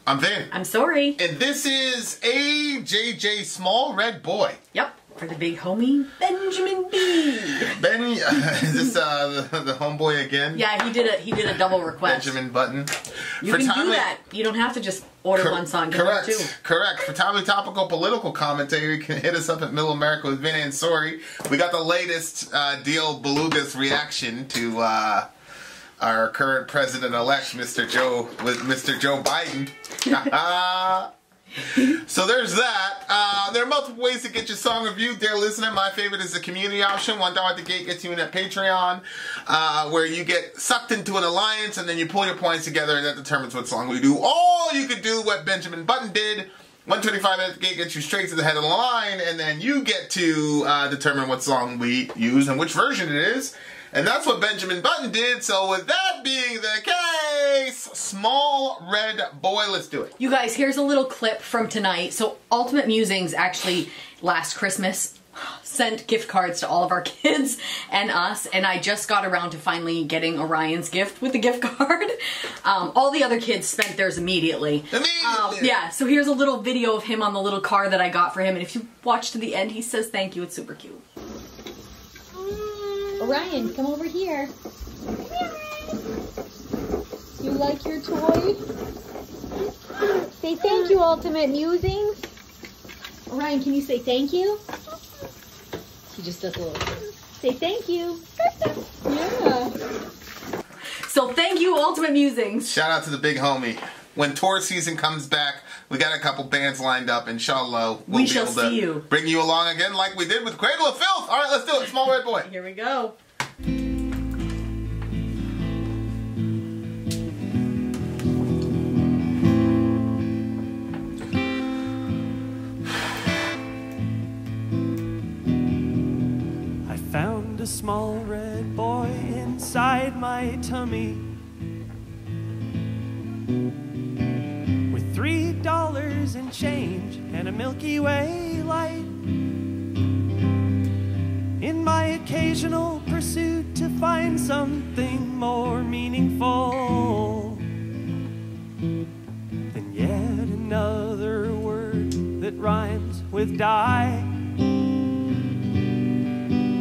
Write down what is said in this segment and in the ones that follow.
I'm Vin. I'm Sori. And this is AJJ Small Red Boy. Yep, for the big homie, Benjamin B. Benny, is this the homeboy again? Yeah, he did a double request. Benjamin Button. You can do that. You don't have to just order one song. Correct. Two. Correct. For timely topical political commentary, you can hit us up at Middle America with Vin and Sori. We got the latest Deal Beluga's reaction to our current president-elect, Mr. Joe Biden. So there's that. There are multiple ways to get your song reviewed, dear listener. My favorite is the community option. $1 at the gate gets you in at Patreon, where you get sucked into an alliance and then you pull your points together and that determines what song we do. Or you could do what Benjamin Button did. $125 at the gate gets you straight to the head of the line, and then you get to determine what song we use and which version it is. And that's what Benjamin Button did. So with that being the case, Small Red Boy, let's do it. You guys, here's a little clip from tonight. So Ultimate Musings actually last Christmas sent gift cards to all of our kids and us, and I just got around to finally getting Orion's gift with the gift card. All the other kids spent theirs immediately. Yeah, so here's a little video of him on the little car that I got for him, and if you watch to the end, he says thank you. It's super cute. Orion, come over here. You like your toy? Say thank you, Ultimate Musings. Orion, can you say thank you? He just does a little. Say thank you. Yeah. So thank you, Ultimate Musings. Shout out to the big homie. When tour season comes back, we got a couple bands lined up. Inshallah, we'll be able to bring you along again like we did with Cradle of Filth. All right, let's do it. Small Red Boy. Here we go. I found a small red boy inside my tummy with $3 and change and a Milky Way light. In my occasional pursuit to find something more meaningful than yet another word that rhymes with die,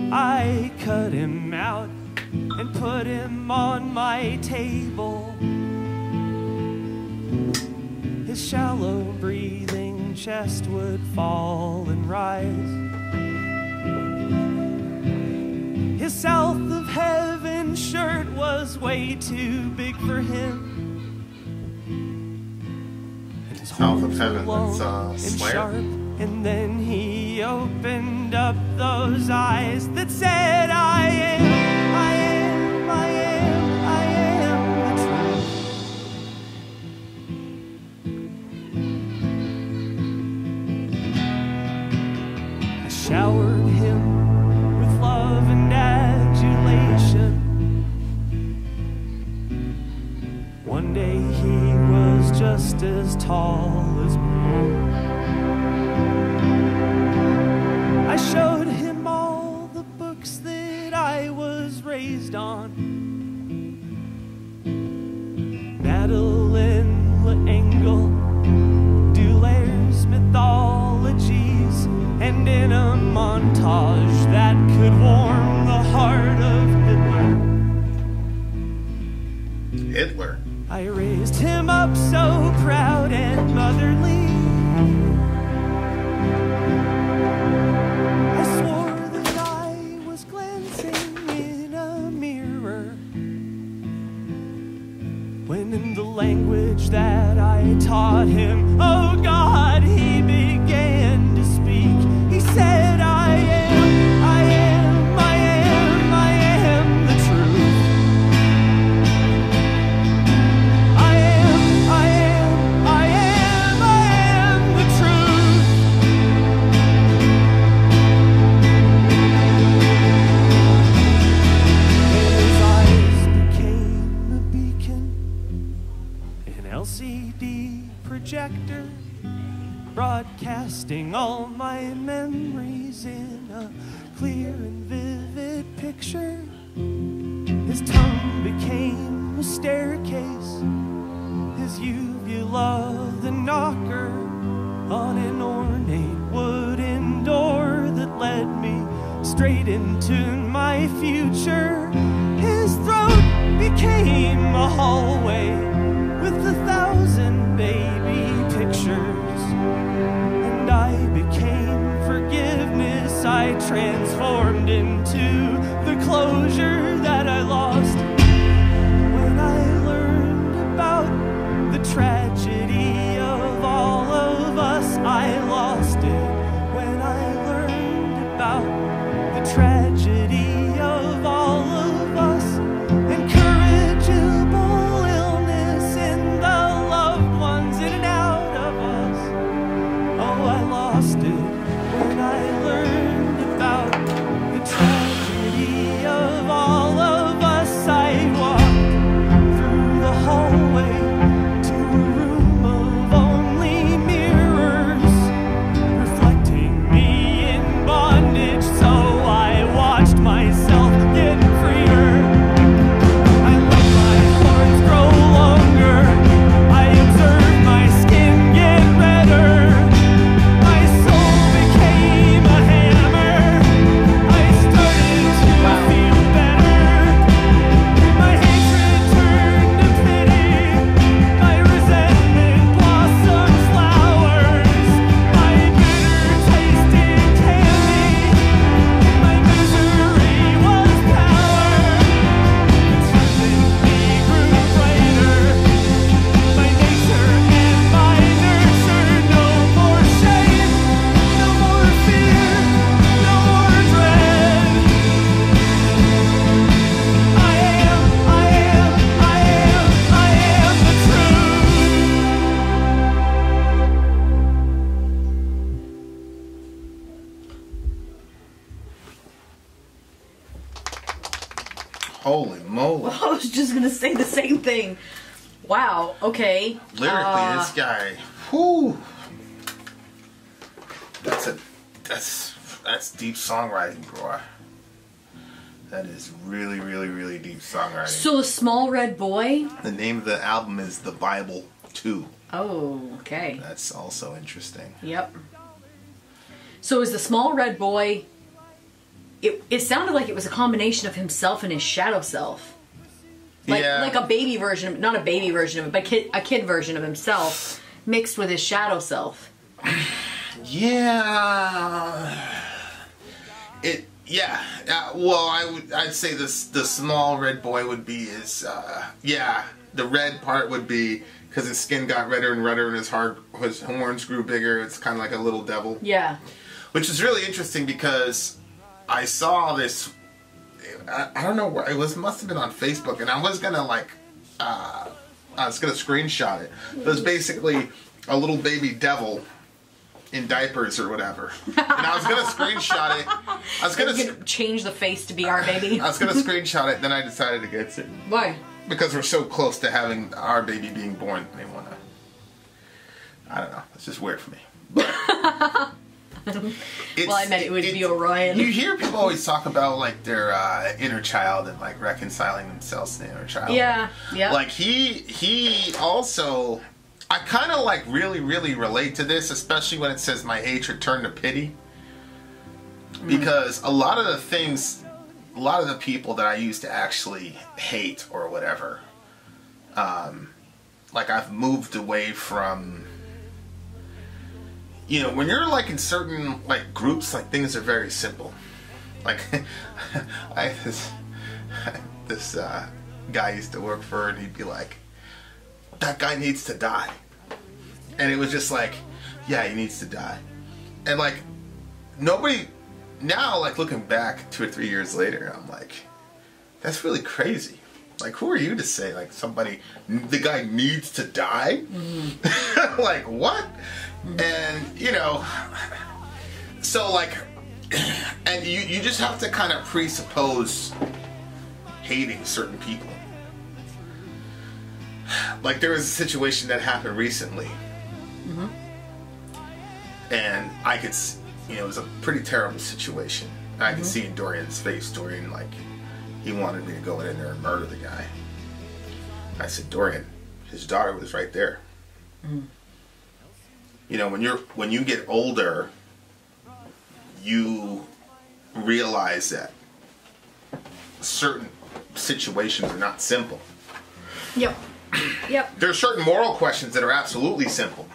I cut him out and put him on my table. His shallow breathing chest would fall and rise. His south of heaven shirt was way too big for him. And his South of heaven, that's and Slayer. sharp. And then he opened up those eyes that said, I am the truth. I showered him with love and adulation. One day he was just as tall as me. I showed him all the books that I was raised on. Madeline L'Engle, Dulaire's mythologies, and in a montage that could warm the heart of Hitler. Hitler. I raised him up so proud and motherly. I swore that I was glancing in a mirror, when in the language that I taught him, oh God, he began to speak. He said, I am the truth. I am the truth. His eyes became a beacon, an LCD projector, broadcasting all my memories in a clear and vivid picture. His tongue became a staircase, his uvula, the knocker on an ornate wooden door that led me straight into my future. His throat became a hallway with 1,000 baby pictures, and I became forgiveness. I transformed into the closure that I lost when I learned about the tragedy of all of us. I lost it when I learned about the tragedy of all of us. Incorrigible illness in the loved ones in and out of us. Oh, I lost it when I learned about the tragedy of all of us. I walked through the hallway to a room of only mirrors, reflecting me in bondage, so I watched myself get freer. I let my horns grow longer, I observed my skin get redder. My soul became a hammer, I started to feel better. My hatred turned to pity, my resentment blossomed flowers. My bitter tasted candy, my misery was power. Turning me grew brighter, my nature and my nurture. No more shame, no more fear, no more dread. I am the Holy moly. I was just gonna say the same thing. Wow. Okay. Lyrically, this guy, whew. That's deep songwriting, bro. That is really, really, really deep songwriting. So the small red boy. The name of the album is The Bible 2. Oh, okay. That's also interesting. Yep. So is the small red boy? It sounded like it was a combination of himself and his shadow self. Like, Yeah. like a baby version, not a baby version of it, but a kid version of himself mixed with his shadow self. Yeah. Well, I'd say the small red boy would be his. The red part would be because his skin got redder and redder and his horns grew bigger. It's kind of like a little devil. Yeah. Which is really interesting because I saw this. I don't know where it was. Must have been on Facebook, and I was gonna screenshot it. It was basically a little baby devil in diapers or whatever, and I was gonna screenshot it. I was gonna change the face to be our baby. I was gonna screenshot it, then I decided against it Why? because we're so close to having our baby being born. They wanna. I don't know. It's just weird for me. Well, I meant it would be Orion. You hear people always talk about like their inner child and like reconciling themselves to the inner child. Yeah, yeah. Like he also, I kind of like really relate to this, especially when it says my hatred turned to pity, because a lot of the people that I used to actually hate or whatever, like I've moved away from. You know, when you're like in certain like groups, like things are very simple. Like, this guy I used to work for, and he'd be like, "That guy needs to die," and it was just like, "Yeah, he needs to die," and like nobody now, like looking back 2 or 3 years later, I'm like, that's really crazy. Like, who are you to say like the guy needs to die? Mm-hmm. Like what? And, you know, so like, and you just have to kind of presuppose hating certain people. Like there was a situation that happened recently. Mm-hmm. And I could, it was a pretty terrible situation. And I could see in Dorian's face, like, he wanted me to go in there and murder the guy. I said, Dorian, his daughter was right there. You know, when you get older, you realize that certain situations are not simple. Yep. Yep. There are certain moral questions that are absolutely simple,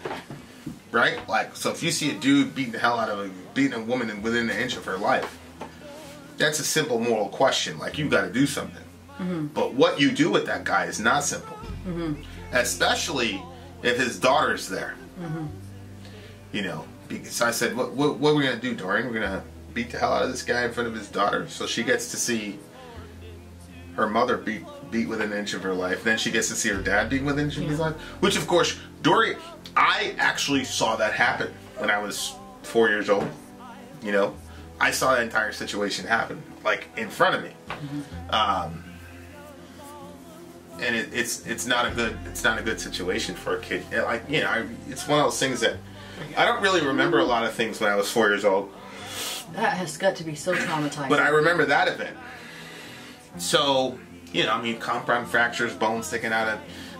right? Like, so if you see a dude beating a woman within an inch of her life, that's a simple moral question. Like, you've got to do something. But what you do with that guy is not simple. Especially if his daughter's there. You know, because I said, what are we going to do, Dorian? We're going to beat the hell out of this guy in front of his daughter so she gets to see her mother beat within an inch of her life. Then she gets to see her dad beat within an inch of his life. Which, of course, Dorian, I actually saw that happen when I was 4 years old. You know, I saw that entire situation happen, like, in front of me. And it's not a good situation for a kid. Like, you know, it's one of those things that I don't really remember a lot of things when I was 4 years old. That has got to be so traumatizing. But I remember that event. So, you know, I mean, compound fractures, bones sticking out of,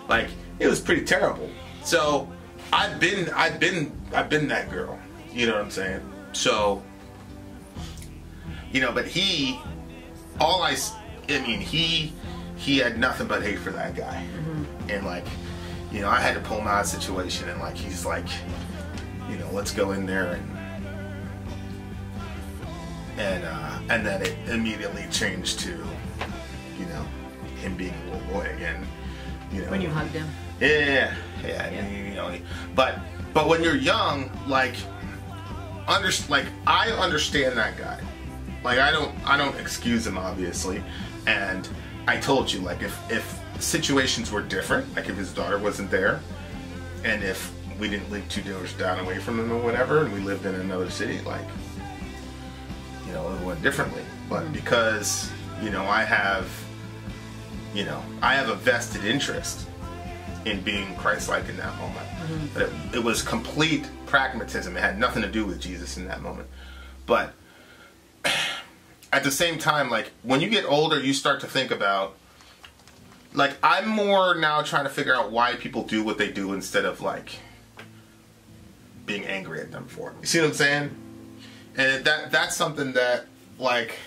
like, it was pretty terrible. So, I've been that girl. You know what I'm saying? So, you know, but he had nothing but hate for that guy. And, like, you know, I had to pull him out of the situation, and, like, he's like, you know, let's go in there, and then it immediately changed to, you know, him being a little boy again. You know, when you hugged him. Yeah. You know, but when you're young, like, I understand that guy. Like, I don't excuse him, obviously, and I told you, like, if situations were different, like if his daughter wasn't there, and if we didn't live 2 doors down away from him or whatever, and we lived in another city, like, you know, it went differently. But because, you know, I have a vested interest in being Christ-like in that moment. But it was complete pragmatism. It had nothing to do with Jesus in that moment. But at the same time, like, when you get older, you start to think about, like, I'm more now trying to figure out why people do what they do instead of, like, being angry at them for it. You see what I'm saying? And that's something that, like,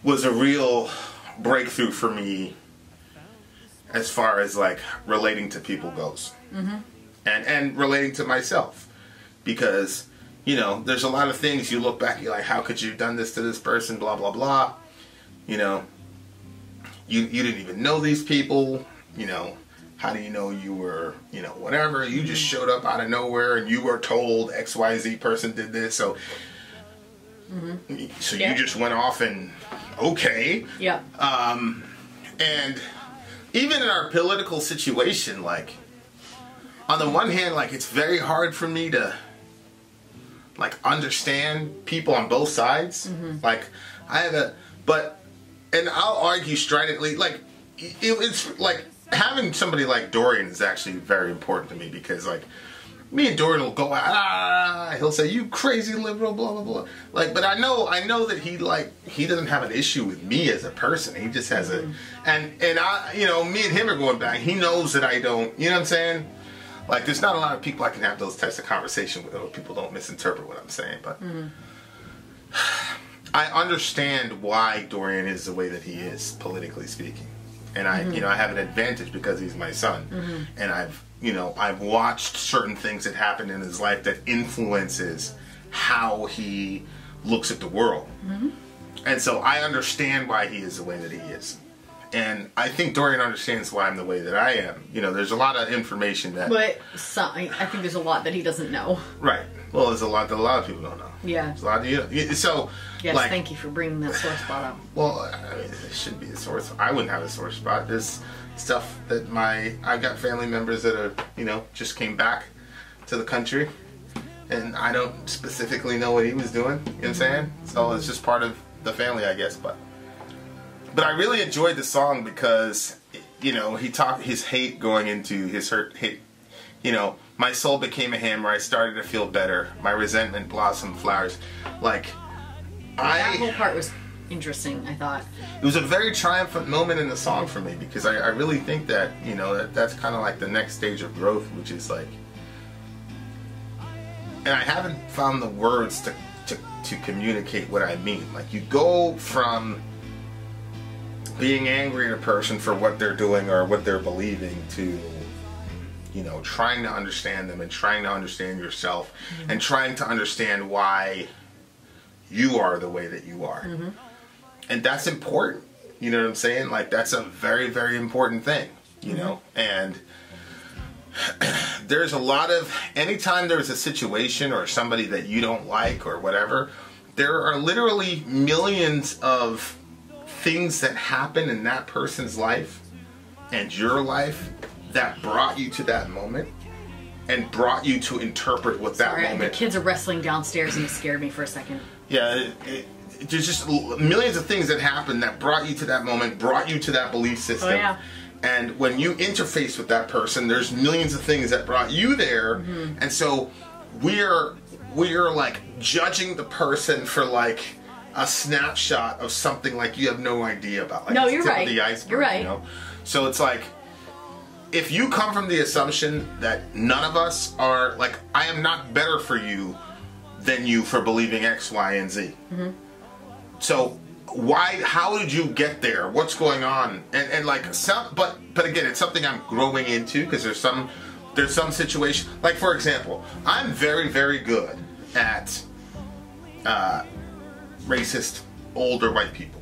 was a real breakthrough for me as far as, like, relating to people goes. And relating to myself. Because, you know, there's a lot of things you look back, you're like, how could you have done this to this person, blah, blah, blah. You know, you didn't even know these people, you know, how do you know you were, you know, whatever, you just showed up out of nowhere and you were told XYZ person did this, so you just went off and, okay. Yeah. And even in our political situation, like, on the one hand, like, it's very hard for me to, like, understand people on both sides. Like, and I'll argue stridently, like, it's, like, having somebody like Dorian is actually very important to me, because, like, me and Dorian will go out, he'll say, you crazy liberal, blah, blah, blah. Like, but I know that he doesn't have an issue with me as a person. He just has and I, you know, me and him are going back. He knows that I don't, you know what I'm saying? Like, there's not a lot of people I can have those types of conversation with, or people don't misinterpret what I'm saying, but I understand why Dorian is the way that he is, politically speaking. And I, you know, I have an advantage because he's my son. And I've watched certain things that happen in his life that influences how he looks at the world. And so I understand why he is the way that he is. And I think Dorian understands why I'm the way that I am. You know, there's a lot of information that... But I think there's a lot that he doesn't know. Right. Well, there's a lot that a lot of people don't know. Yeah. There's a lot of, so... Yes, like, thank you for bringing that sore spot up. Well, I mean, it shouldn't be a sore spot. I wouldn't have a sore spot. There's stuff that I've got family members that are, you know, just came back to the country. And I don't specifically know what he was doing. You know what I'm saying? So it's just part of the family, I guess. But I really enjoyed the song because, you know, he talked his hate going into his hate. You know, my soul became a hammer. I started to feel better. My resentment blossomed flowers. Like, that whole part was interesting, I thought. It was a very triumphant moment in the song for me, because I really think that, you know, that's kind of like the next stage of growth, which is like, and I haven't found the words to communicate what I mean. Like, you go from being angry at a person for what they're doing or what they're believing to, you know, trying to understand them and trying to understand yourself, and trying to understand why you are the way that you are. And that's important. You know what I'm saying? Like, that's a very, very important thing, you know? And there's a lot of, anytime there's a situation or somebody that you don't like or whatever, there are literally millions of things that happen in that person's life and your life that brought you to that moment and brought you to interpret what that moment. The kids are wrestling downstairs and it scared me for a second. Yeah, there's just millions of things that happened that brought you to that moment, brought you to that belief system. Oh, yeah. And when you interface with that person, there's millions of things that brought you there. And so we're like judging the person for like a snapshot of something like you have no idea about. Like, no, it's you're tip right. of the iceberg, You're right. You know? So it's like, if you come from the assumption that none of us are, like, I am not better for you than you for believing X, Y, and Z. So how did you get there? What's going on? And like but again, it's something I'm growing into, because there's some situation, like, for example, I'm very, very good at racist older white people.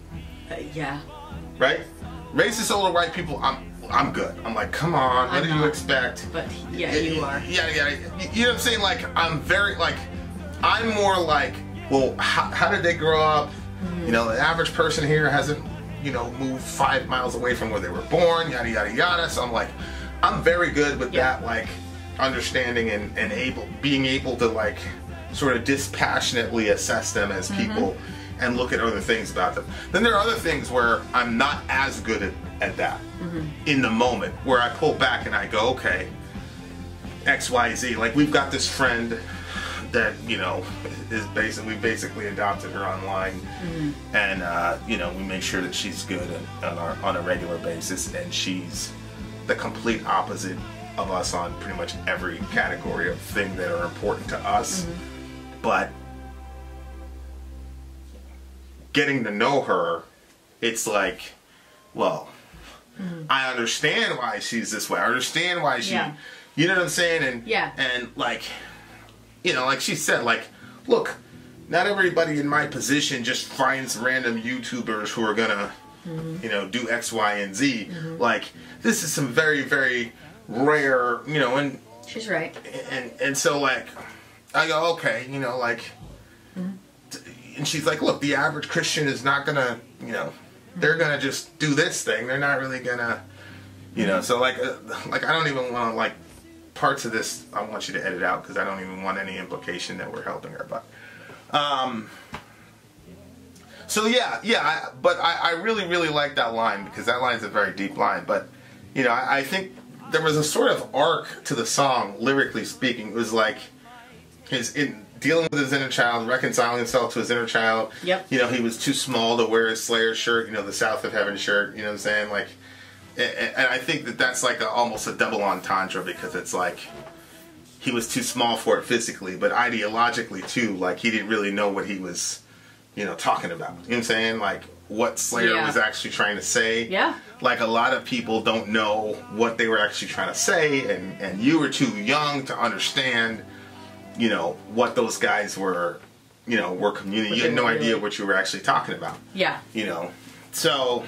Yeah. Right? Racist older white people, I'm good. I'm like, come on, what do you expect? But yeah, you are. Yeah. You know what I'm saying? Like, I'm more like, well, how did they grow up? You know, the average person here hasn't, you know, moved 5 miles away from where they were born, yada, yada, yada. So I'm like, I'm very good with that, like, understanding and being able to, like, sort of dispassionately assess them as people and look at other things about them. Then there are other things where I'm not as good at that in the moment, where I pull back and I go, okay, X, Y, Z. Like, we've got this friend that, you know, we basically adopted her online, and you know, we make sure that she's good on a regular basis, and she's the complete opposite of us on pretty much every category of thing that are important to us. But getting to know her, it's like, well, I understand why she's this way. I understand why she, you know what I'm saying? And like, you know, like she said, like, look, not everybody in my position just finds random YouTubers who are gonna, you know, do X, Y, and Z. Like, this is some very, very rare, you know, and she's right. And so, like, I go, okay, you know, like, and she's like, look, the average Christian is not gonna, you know, they're gonna just do this thing. They're not really gonna, you know, so like I don't even want to, like, parts of this I want you to edit out, because I don't even want any implication that we're helping her. But so but I really, really like that line, because that line's a very deep line. But, you know, I think there was a sort of arc to the song, lyrically speaking. It was like dealing with his inner child, reconciling himself to his inner child. Yep. You know, he was too small to wear his Slayer shirt, you know, the South of Heaven shirt, you know what I'm saying? Like, and I think that that's like almost a double entendre, because it's like he was too small for it physically, but ideologically too, like, he didn't really know what he was, you know, talking about. You know what I'm saying? Like, what Slayer was actually trying to say. Yeah. Like, a lot of people don't know what they were actually trying to say, and you were too young to understand, you know, what those guys were, you know, were communicating. You had no idea what you were actually talking about. Yeah. You know, so,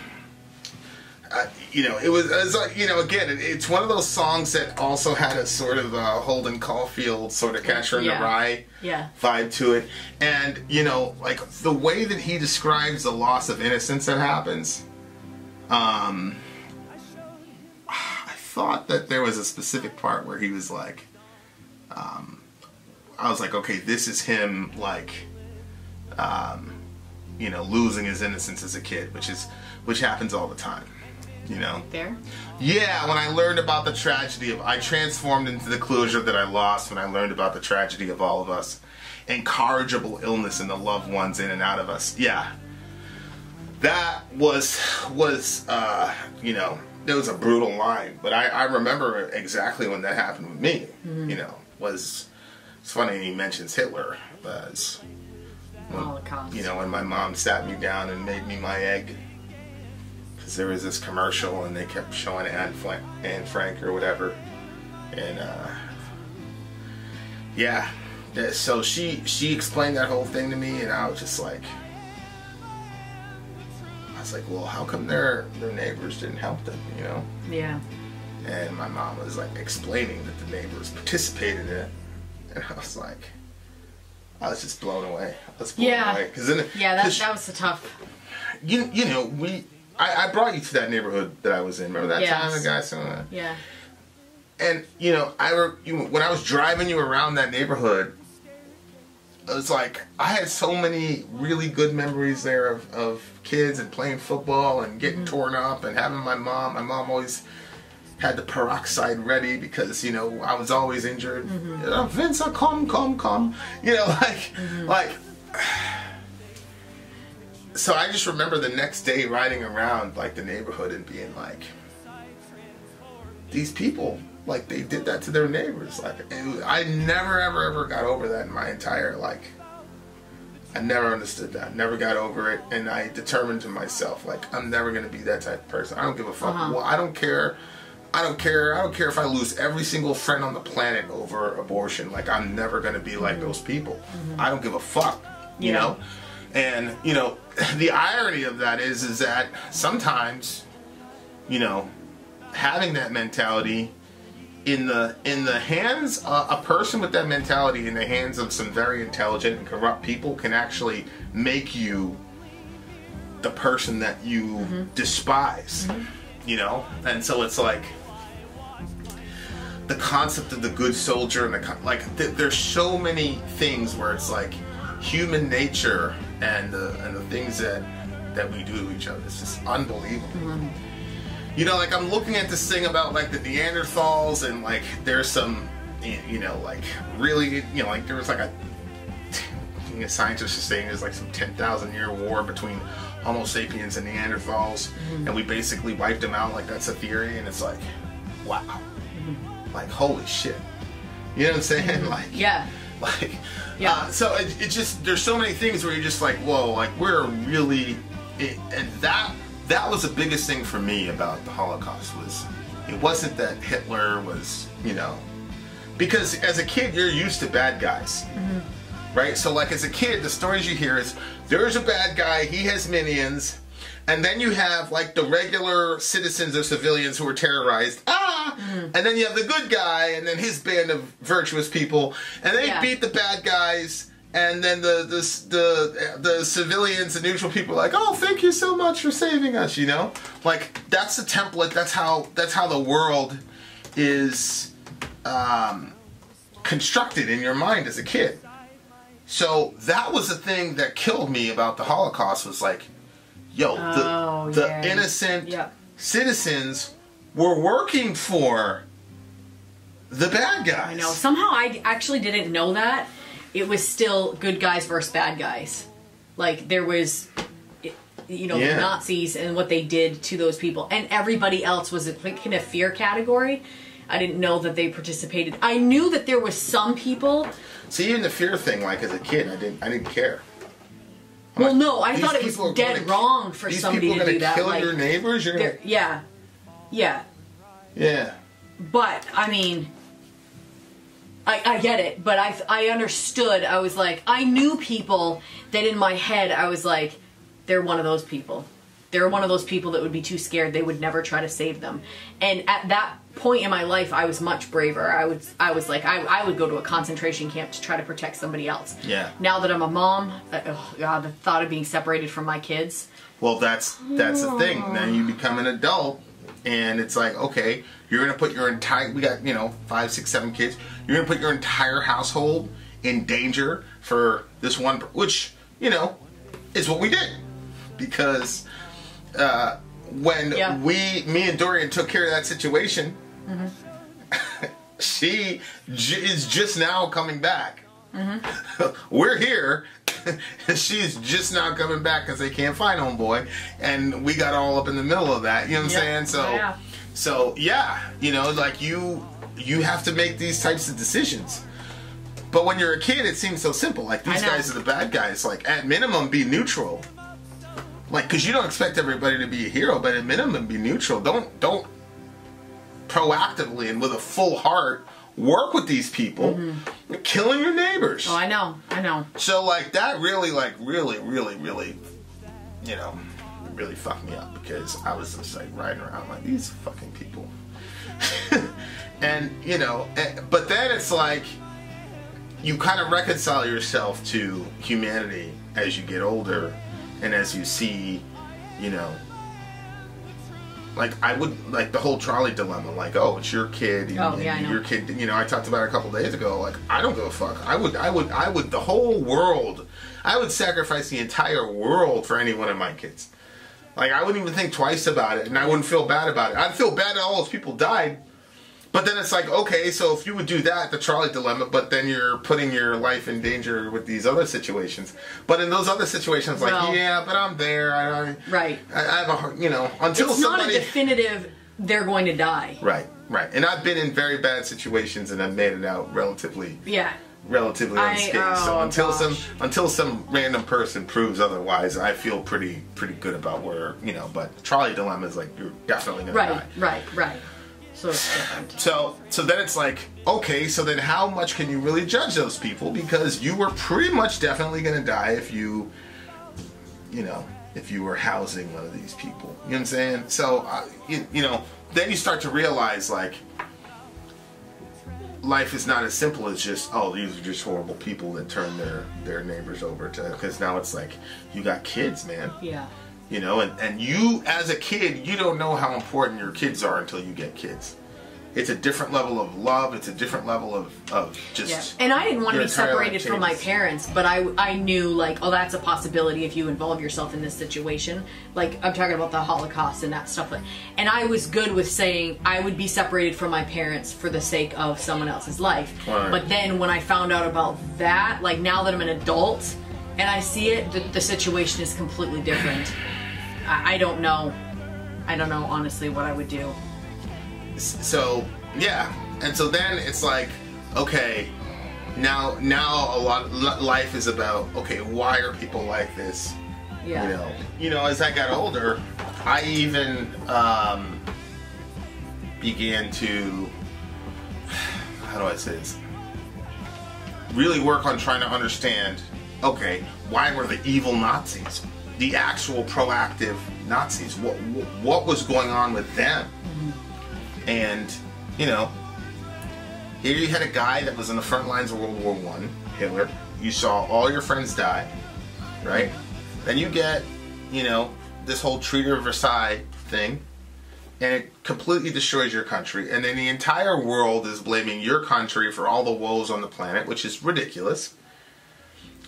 you know, it was like, you know, again, it's one of those songs that also had a sort of Holden Caulfield sort of Catcher in the Rye vibe to it. And, you know, like, the way that he describes the loss of innocence that happens, I thought that there was a specific part where he was like, I was like, okay, this is him, like, you know, losing his innocence as a kid, which happens all the time, you know. There? Yeah, when I learned about the tragedy I transformed into the closure that I lost when I learned about the tragedy of all of us, incorrigible illness in the loved ones in and out of us. Yeah. that was you know, it was a brutal line, but I remember exactly when that happened with me. You know, it's funny he mentions Hitler, but Holocaust. you know, when my mom sat me down and made me my egg, because there was this commercial and they kept showing Anne Frank or whatever, and yeah, so she explained that whole thing to me, and I was just like, well, how come their neighbors didn't help them, you know? Yeah. And my mom was like explaining that the neighbors participated in it, and I was just blown away. I was blown away. That was a tough. You know, I brought you to that neighborhood that I was in. Remember that time the guy said that? Yeah. And you know, when I was driving you around that neighborhood, it was like I had so many really good memories there of kids and playing football and getting torn up and having my mom. My mom always had the peroxide ready because, you know, I was always injured. Vince, come. You know, like. So I just remember the next day riding around like the neighborhood and being like, these people, like, they did that to their neighbors. Like, I never ever got over that in my entire, like, I never understood that. Never got over it. And I determined to myself, like, I'm never going to be that type of person. I don't give a fuck. Well, I don't care if I lose every single friend on the planet over abortion. Like, I'm never going to be like those people. I don't give a fuck, you know? And, you know, the irony of that is that sometimes, you know, having that mentality in the hands, a person with that mentality in the hands of some very intelligent and corrupt people can actually make you the person that you despise, you know? And so it's like the concept of the good soldier and there's so many things where it's like human nature and the things that we do to each other. It's just unbelievable. You know, like, I'm looking at this thing about, like, the Neanderthals, and, like, there's some, you know, like, really, you know, like, there was, like, a scientist is saying there's, like, some 10,000 year war between Homo sapiens and Neanderthals, and we basically wiped them out. Like, that's a theory, and it's like, wow. Like, holy shit. You know what I'm saying? Like, yeah. Like, so it just, there's so many things where you're just like, whoa, like, we're really, and that was the biggest thing for me about the Holocaust. Was it wasn't that Hitler was, you know, because as a kid you're used to bad guys, right? So like as a kid, the stories you hear is there's a bad guy, he has minions, and then you have like the regular citizens or civilians who are terrorized, and then you have the good guy and then his band of virtuous people, and they beat the bad guys. And then the civilians and neutral people are like, oh, thank you so much for saving us, you know? Like, that's the template, that's how the world is constructed in your mind as a kid. So that was the thing that killed me about the Holocaust, was like, yo, the innocent citizens were working for the bad guys. I know. Somehow I actually didn't know that. It was still good guys versus bad guys. Like, there was, you know, the Nazis and what they did to those people. And everybody else was like in a fear category. I didn't know that they participated. I knew that there was some people. See, even the fear thing, like, as a kid, I didn't care. Well, no, I thought it was dead wrong for somebody to do that. Kill like, your neighbors? Yeah. But, I mean, I get it, but I understood. I was like, I knew people that in my head, I was like, they're one of those people. They're one of those people that would be too scared. They would never try to save them. And at that point in my life, I was much braver. I was like, I would go to a concentration camp to try to protect somebody else. Yeah. Now that I'm a mom, oh God, the thought of being separated from my kids. Well, that's the thing. Then you become an adult, and it's like, okay, you're going to put your entire, we got, 5, 6, 7 kids. You're going to put your entire household in danger for this one, which, is what we did. Because when me and Dorian took care of that situation, she is just now coming back. We're here, she's just not coming back because they can't find homeboy, and we got all up in the middle of that. You know what I'm saying? So, so yeah, you know, like you have to make these types of decisions. But when you're a kid, it seems so simple. Like, these guys are the bad guys. Like, at minimum, be neutral. Like, because you don't expect everybody to be a hero, but at minimum, be neutral. Don't proactively and with a full heart work with these people. You're killing your neighbors. Oh, I know. So, like, that really, you know, really fucked me up, because I was just, like, riding around like, these fucking people. And, you know, but then it's like, you kind of reconcile yourself to humanity as you get older, and as you see, you know, like, I would, like, the whole trolley dilemma, like, oh, it's your kid, and your kid, you know, I talked about it a couple days ago, like, I don't give a fuck. I would, the whole world, I would sacrifice the entire world for any one of my kids. Like, I wouldn't even think twice about it, and I wouldn't feel bad about it. I'd feel bad that all those people died. But then it's like, okay, so if you would do that, the trolley dilemma, but then you're putting your life in danger with these other situations. But in those other situations, like, yeah, but I'm there. I have a, you know, until it's not a definitive, they're going to die. Right. And I've been in very bad situations, and I've made it out relatively unscathed. So until some random person proves otherwise, I feel pretty good about where, you know. But the trolley dilemma is like, you're definitely going to die. Right. So it's different. So then it's like, okay, so then how much can you really judge those people? Because you were pretty much definitely going to die if you know, if you were housing one of these people. You know what I'm saying? So, you know, then you start to realize, like, life is not as simple as just, oh, these are just horrible people that turn their neighbors over to, because now it's like, you got kids, man. Yeah. You know, and you, as a kid, you don't know how important your kids are until you get kids. It's a different level of love. It's a different level of just... Yeah. And I didn't want to be separated from my parents, but I knew, like, oh, that's a possibility if you involve yourself in this situation. Like, I'm talking about the Holocaust and that stuff. And I was good with saying I would be separated from my parents for the sake of someone else's life. Right. But then when I found out about that, like, now that I'm an adult and I see it, the situation is completely different. I don't know. I don't know, honestly, what I would do. So, yeah. And so then it's like, okay, now a lot of life is about, okay, why are people like this? Yeah. You know, as I got older, I even began to, how do I say this? Really work on trying to understand, okay, why were the evil Nazis? The actual proactive Nazis. What was going on with them? And, you know, here you had a guy that was in the front lines of World War I, Hitler. You saw all your friends die, right? Then you get, you know, this whole Treaty of Versailles thing, and it completely destroys your country. And then the entire world is blaming your country for all the woes on the planet, which is ridiculous.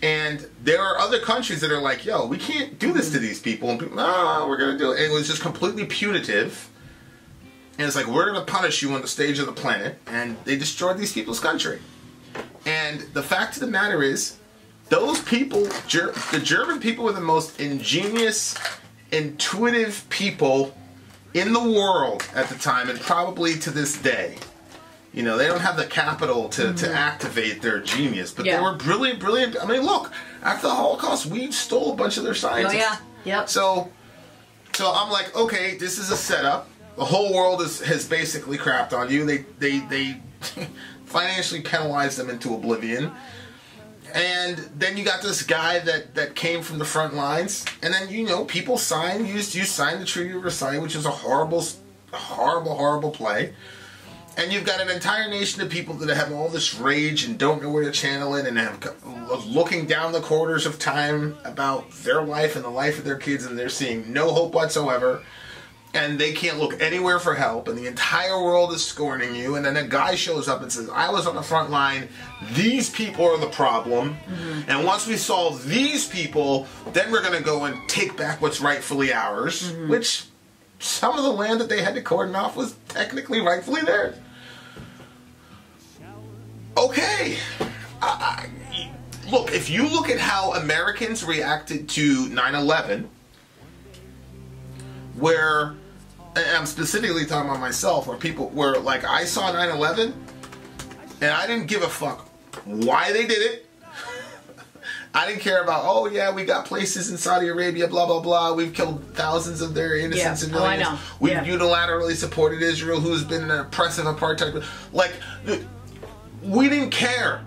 And there are other countries that are like, yo, we can't do this to these people. And people, no, we're going to do it. And it was just completely punitive. And it's like, we're going to punish you on the stage of the planet. And they destroyed these people's country. And the fact of the matter is, those people, the German people were the most ingenious, intuitive people in the world at the time, and probably to this day. You know, they don't have the capital to activate their genius, but they were brilliant. I mean, look, after the Holocaust, we stole a bunch of their scientists. Oh, yeah. Yep. So I'm like, okay, this is a setup. The whole world has basically crapped on you. They financially penalized them into oblivion. And then you got this guy that came from the front lines. And then, you know, people signed, you signed the Treaty of Versailles, which is a horrible play. And you've got an entire nation of people that have all this rage and don't know where to channel it, and have looking down the corridors of time about their life and the life of their kids, and they're seeing no hope whatsoever. And they can't look anywhere for help, and the entire world is scorning you. And then a guy shows up and says, I was on the front line, these people are the problem, and once we solve these people, then we're going to go and take back what's rightfully ours, which some of the land that they had to cordon off was technically rightfully theirs. Okay. look, if you look at how Americans reacted to 9/11, where, and I'm specifically talking about myself, where like I saw 9/11 and I didn't give a fuck why they did it. I didn't care about, oh yeah, we got places in Saudi Arabia, blah, blah, blah. We've killed thousands of their innocent civilians. Oh, I know. We've unilaterally supported Israel, who's been an oppressive apartheid. Like, we didn't care.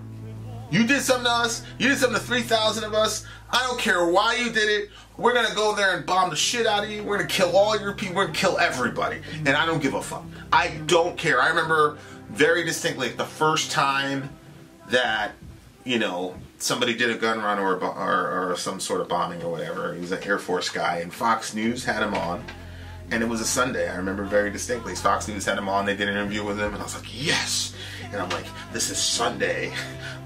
You did something to us. You did something to 3,000 of us. I don't care why you did it. We're going to go there and bomb the shit out of you. We're going to kill all your people. We're going to kill everybody. And I don't give a fuck. I don't care. I remember very distinctly the first time that, you know, somebody did a gun run or some sort of bombing or whatever. He was an Air Force guy, and Fox News had him on, and it was a Sunday. I remember very distinctly. Fox News had him on. They did an interview with him, and I was like, yes. And I'm like, this is Sunday,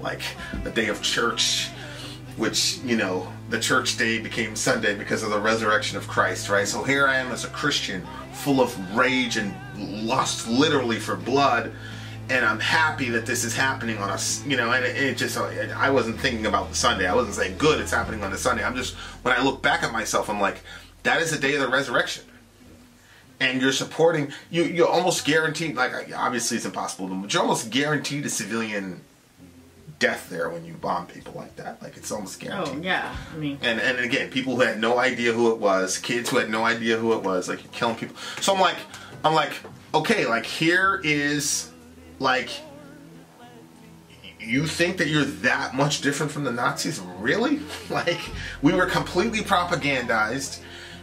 like the day of church, which, you know, the church day became Sunday because of the resurrection of Christ, right? So here I am as a Christian, full of rage and lust, literally, for blood. And I'm happy that this is happening on us, you know, and it just, I wasn't thinking about the Sunday. I wasn't saying, good, it's happening on the Sunday. I'm just, when I look back at myself, I'm like, that is the day of the resurrection. And you're supporting, you're almost guaranteed, like, obviously it's impossible, but you're almost guaranteed a civilian death there when you bomb people like that. Like, it's almost guaranteed. Oh, yeah. I mean. And again, people who had no idea who it was, kids who had no idea who it was, like, you're killing people. So I'm like, okay, like, here is, like, you think that you're that much different from the Nazis? Really? Like, we were completely propagandized.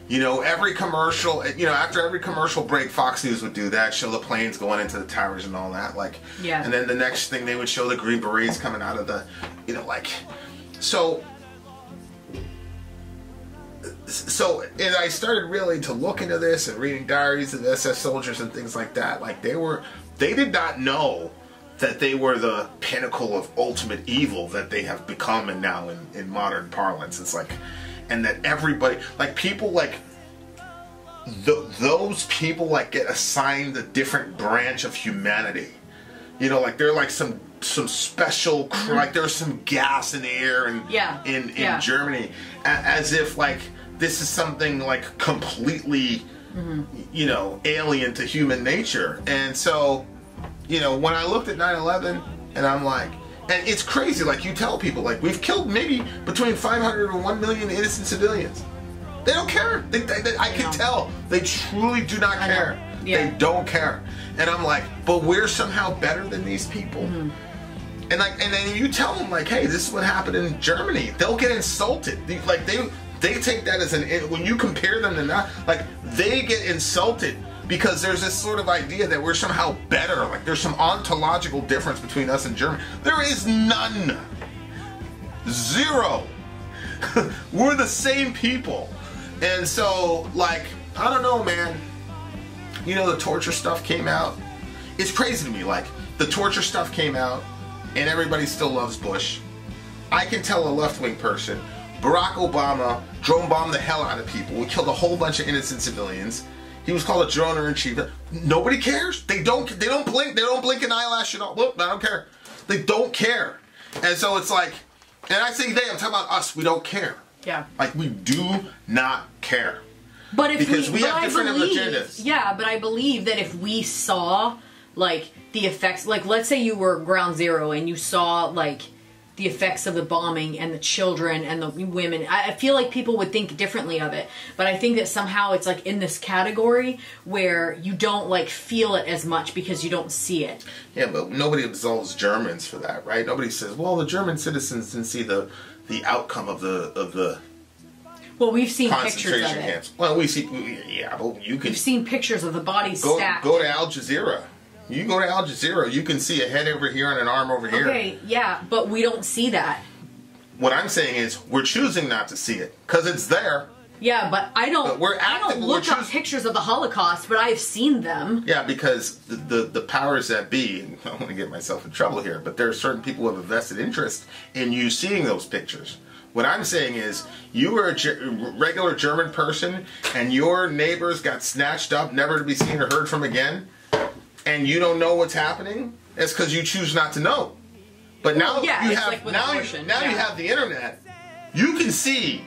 You know, every commercial, you know, after every commercial break, Fox News would do that, show the planes going into the towers and all that. Like, yeah. And then the next thing, they would show the Green Berets coming out of the, you know, like, so as I started really to look into this and reading diaries of SS soldiers and things like that, like, they did not know that they were the pinnacle of ultimate evil that they have become, and now in modern parlance. It's like, and that everybody, like, people, like, those people, like, get assigned a different branch of humanity. You know, like, they're like some special, like, there's some gas in the air in Germany, as if, like, this is something, like, completely, you know, alien to human nature. And so, you know, when I looked at 9/11, and I'm like, and it's crazy, like, you tell people, like, we've killed maybe between 500 and 1 million innocent civilians. They don't care. I can tell. They truly do not care. Yeah. They don't care. And I'm like, but we're somehow better than these people. And like, and then you tell them, like, hey, this is what happened in Germany. They'll get insulted. Like, they take that as when you compare them to not, like, they get insulted because there's this sort of idea that we're somehow better. Like, there's some ontological difference between us and Germany. There is none. Zero. We're the same people. And so, like, I don't know, man. You know, the torture stuff came out. It's crazy to me. Like, the torture stuff came out, and everybody still loves Bush. I can tell a left-wing person, Barack Obama drone bombed the hell out of people. We killed a whole bunch of innocent civilians. He was called a droner in chief. Nobody cares. They don't blink. They don't blink an eyelash at all. Look, I don't care. They don't care. And so it's like, and I say they, I'm talking about us. We don't care. Yeah. Like, we do not care. But if because we have different agendas. Yeah, but I believe that if we saw, like, the effects, like, let's say you were ground zero and you saw, like, the effects of the bombing and the children and the women, I feel like people would think differently of it. But I think that somehow it's, like, in this category where you don't, like, feel it as much because you don't see it. Yeah, but nobody absolves Germans for that, right? Nobody says, well, the German citizens didn't see the outcome of the well, we've seen pictures of it. Camps. Well, we see, yeah, but you can. You've seen pictures of the bodies stacked. Go to Al Jazeera. You go to Al Jazeera, you can see a head over here and an arm over here. Okay, yeah, but we don't see that. What I'm saying is, we're choosing not to see it because it's there. Yeah, but I don't look up pictures of the Holocaust, but I've seen them. Yeah, because the powers that be, I don't want to get myself in trouble here, but there are certain people who have a vested interest in you seeing those pictures. What I'm saying is, you were a regular German person, and your neighbors got snatched up, never to be seen or heard from again, and you don't know what's happening, it's because you choose not to know. But now yeah, you it's have like with now abortion, you yeah. have the internet. You can see,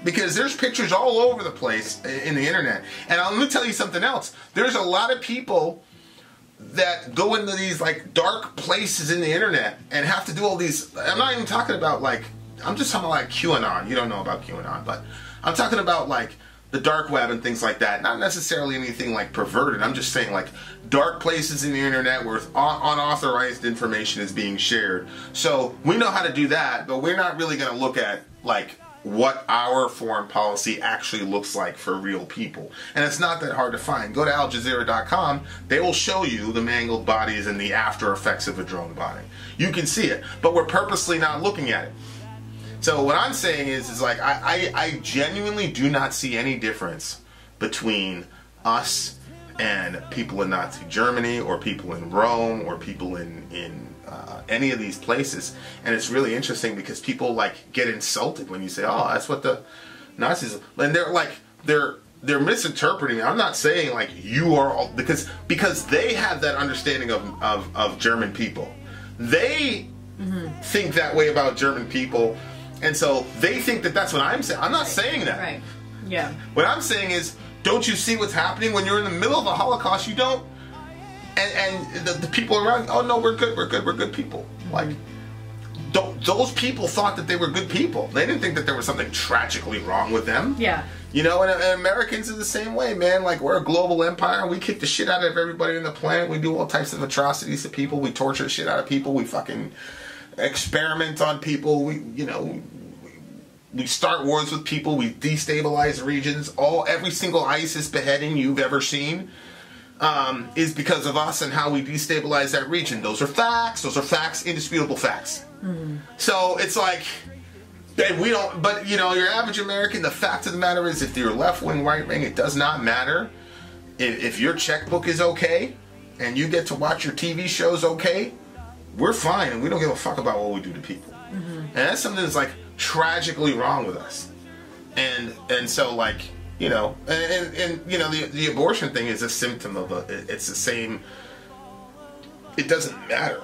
because there's pictures all over the place in the internet. And let me tell you something else. There's a lot of people that go into these like dark places in the internet and have to do all these. I'm not even talking about like. I'm just talking about like QAnon. You don't know about QAnon, but I'm talking about like the dark web and things like that. Not necessarily anything like perverted. I'm just saying like dark places in the internet where unauthorized information is being shared. So we know how to do that, but we're not really going to look at like what our foreign policy actually looks like for real people. And it's not that hard to find. Go to AlJazeera.com. They will show you the mangled bodies and the after effects of a drone bombing. You can see it, but we're purposely not looking at it. So what I'm saying is like I genuinely do not see any difference between us and people in Nazi Germany or people in Rome or people in any of these places. And it's really interesting because people like get insulted when you say, "Oh, that's what the Nazis," and they're like they're misinterpreting. I'm not saying like you are all, because they have that understanding of German people. They think that way about German people. And so they think that that's what I'm saying. I'm not saying that. Right. Yeah. What I'm saying is, don't you see what's happening when you're in the middle of a Holocaust? You don't. And the people around, oh no, we're good people. Like, those people thought that they were good people. They didn't think that there was something tragically wrong with them. Yeah. You know, and Americans are the same way, man. Like, we're a global empire. We kick the shit out of everybody on the planet. We do all types of atrocities to people. We torture the shit out of people. We fucking experiment on people. We start wars with people. We destabilize regions. Every single ISIS beheading you've ever seen is because of us and how we destabilize that region. Those are facts. Those are facts, indisputable facts. So it's like, we don't. But you know, your average American. The fact of the matter is, if you're left wing, right wing, it does not matter. If your checkbook is okay and you get to watch your TV shows okay, we're fine, and we don't give a fuck about what we do to people. And that's something that's like tragically wrong with us. And so like, you know, and you know, the abortion thing is a symptom of it's the same. It doesn't matter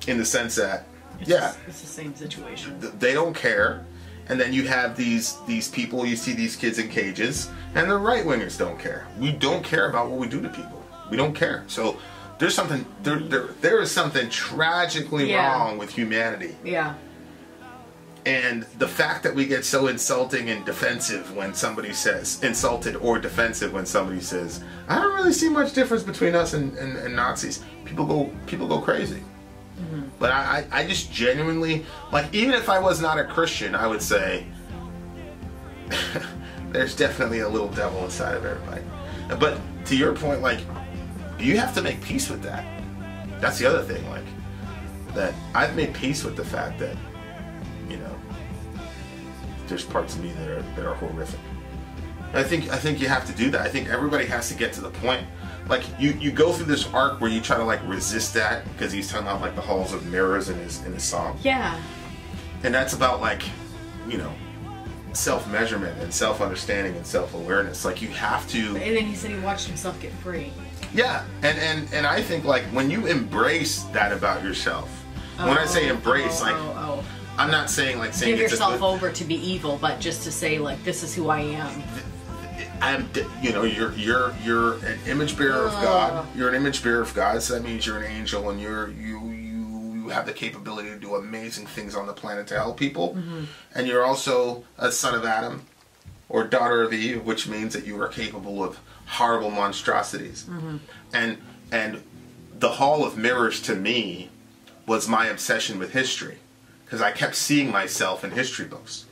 in the sense that it's the same situation. They don't care. And then you have these people, you see these kids in cages, and the right wingers don't care. We don't care about what we do to people. We don't care. So there's something there is something tragically wrong with humanity. Yeah. And the fact that we get so insulting and defensive when somebody says, insulted or defensive when somebody says, I don't really see much difference between us and Nazis. People go crazy. But I just genuinely, like, even if I was not a Christian, I would say there's definitely a little devil inside of everybody. But to your point, like, you have to make peace with that. That's the other thing, like, that I've made peace with the fact that, you know, there's parts of me that are horrific. I think you have to do that. I think everybody has to get to the point. Like, you go through this arc where you try to like resist that, because he's talking about like the halls of mirrors in his song. Yeah. And that's about like, you know, self-measurement and self-understanding and self-awareness. Like, you have to. And then he said he watched himself get free. Yeah, and I think like when you embrace that about yourself. When I say embrace, I'm not saying like saying give yourself over to be evil, but just to say like, this is who I am. You know, you're an image bearer of God. You're an image bearer of God, so that means you're an angel, and you have the capability to do amazing things on the planet to help people. And you're also a son of Adam or daughter of Eve, which means that you are capable of horrible monstrosities. And the Hall of Mirrors to me was my obsession with history, because I kept seeing myself in history books.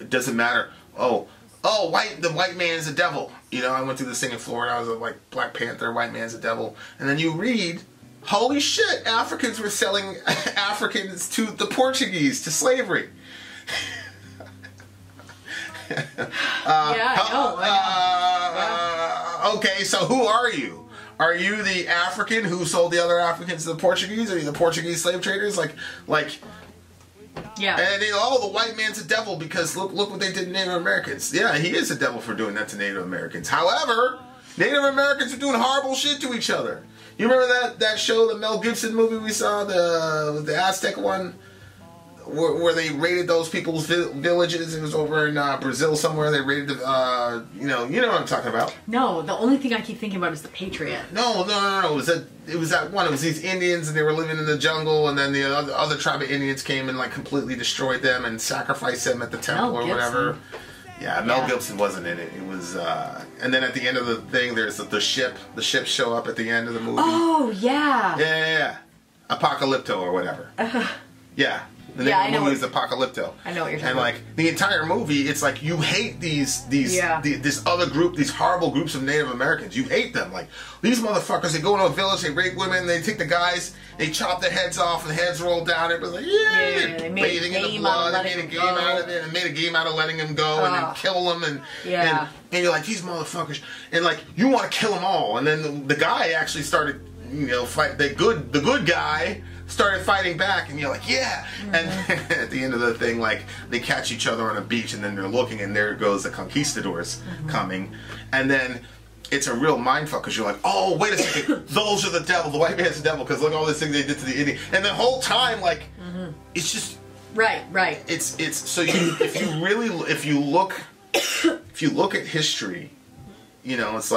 It doesn't matter. The white man is a devil. You know, I went through this thing in Florida. I was like, Black Panther, white man's a devil. And then you read, holy shit, Africans were selling Africans to the Portuguese, to slavery. I know. Okay, so who are you? Are you the African who sold the other Africans to the Portuguese? Are you the Portuguese slave traders? Like, yeah. And the white man's a devil because look what they did to Native Americans. Yeah, he is a devil for doing that to Native Americans. However, Native Americans are doing horrible shit to each other. You remember that show, the Mel Gibson movie we saw, the Aztec one, where they raided those people's villages? It was over in Brazil somewhere. They raided the, you know what I'm talking about. No, the only thing I keep thinking about is The Patriot. No. It was that one. It was these Indians, and they were living in the jungle, and then the other tribe of Indians came and like completely destroyed them and sacrificed them at the temple or whatever. Yeah, Mel Gibson wasn't in it. It was, and then at the end of the thing, there's the ship. The ships show up at the end of the movie. Oh, yeah. Yeah. Apocalypto or whatever. Yeah. The name of the movie is Apocalypto. I know what you're talking about. And like the entire movie, it's like you hate this other group, these horrible groups of Native Americans. You hate them. Like these motherfuckers, they go into a village, they rape women, they take the guys, they chop their heads off, and the heads roll down. Everybody's like, they made bathing in the blood. They made a game out of it, and made a game out of letting them go and then kill them, and you're like, these motherfuckers, and like you want to kill them all. And then the guy actually started, fight the good guy. Started fighting back, and you're like, yeah. And at the end of the thing, like they catch each other on a beach, and then they're looking, and there goes the conquistadors coming, and then it's a real mindfuck because you're like, oh, wait a second, those are the devil, the white man's the devil, because look at all these things they did to the Indian, and the whole time, like, it's just right. It's so if you look at history, it's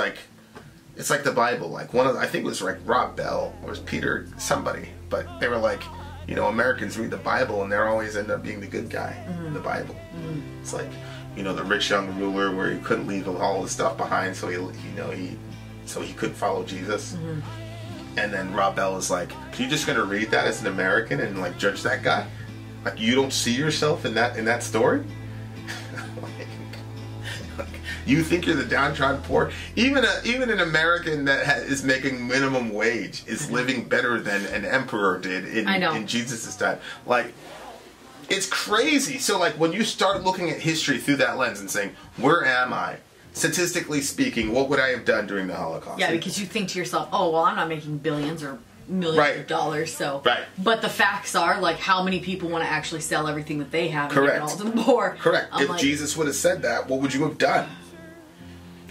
like the Bible. Like I think it was like Rob Bell or it was Peter somebody. But they were like, Americans read the Bible and they always end up being the good guy in the Bible. It's like, the rich young ruler where he couldn't leave all the stuff behind, so he couldn't follow Jesus. And then Rob Bell is like, you're just gonna read that as an American and like judge that guy? Like you don't see yourself in that story? You think you're the downtrodden poor? Even an American that is making minimum wage is living better than an emperor did in Jesus' time. Like, it's crazy. So, like, when you start looking at history through that lens and saying, where am I? Statistically speaking, what would I have done during the Holocaust? Yeah, because you think to yourself, oh, well, I'm not making billions or millions of dollars, so. Right. But the facts are, like, how many people want to actually sell everything that they have Correct. and give it all to the poor? Correct. If Jesus would have said that, what would you have done?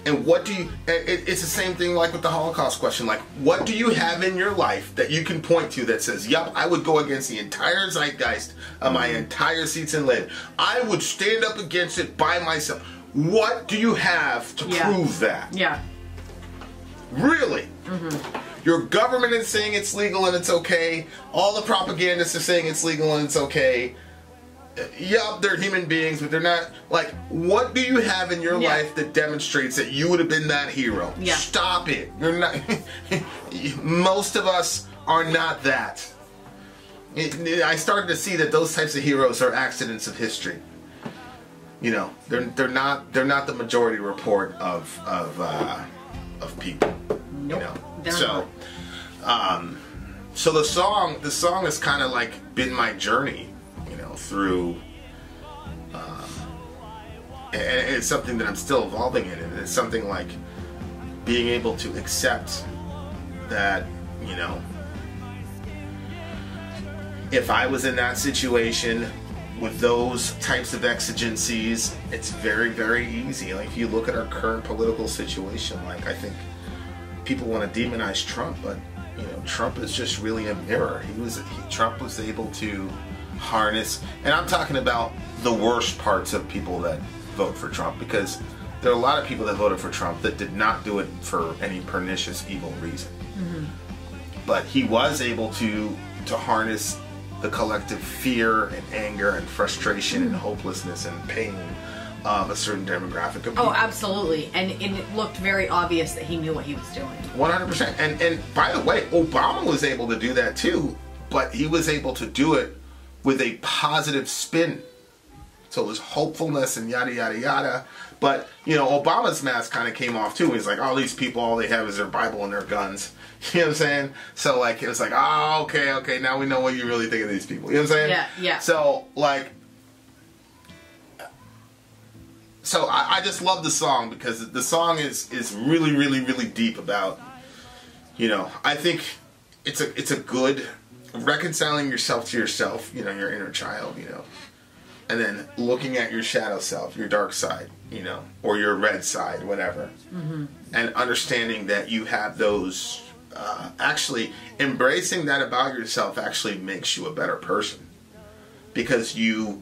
And what do you... It's the same thing like with the Holocaust question. Like, what do you have in your life that you can point to that says, yup, I would go against the entire zeitgeist of my entire seats and lid. I would stand up against it by myself. What do you have to prove that? Yeah. Really? Your government is saying it's legal and it's okay. All the propagandists are saying it's legal and it's okay. Yeah, they're human beings, but they're not. Like, what do you have in your life that demonstrates that you would have been that hero? Yeah. Stop it. You're not. Most of us are not that. I started to see that those types of heroes are accidents of history. They're not the majority report of people. Nope. So the song has kind of like been my journey. Through and it's something that I'm still evolving in, and it's something like being able to accept that if I was in that situation with those types of exigencies, it's very, very easy. Like if you look at our current political situation, like I think people want to demonize Trump, but Trump is just really a mirror. Trump was able to harness, and I'm talking about the worst parts of people that vote for Trump, because there are a lot of people that voted for Trump that did not do it for any pernicious evil reason. But he was able to harness the collective fear and anger and frustration and hopelessness and pain of a certain demographic of people. Oh, absolutely. And it looked very obvious that he knew what he was doing. 100%. And by the way, Obama was able to do that too, but he was able to do it with a positive spin. So it was hopefulness and yada, yada, yada. But, Obama's mask kind of came off too. He's like, all these people, all they have is their Bible and their guns. You know what I'm saying? So, like, it was like, oh, okay, now we know what you really think of these people. You know what I'm saying? Yeah. So, like, I just love the song because the song is really, really, really deep about, I think it's a good reconciling yourself to yourself, your inner child, and then looking at your shadow self, your dark side, or your red side, whatever, and understanding that you have those actually embracing that about yourself actually makes you a better person, because the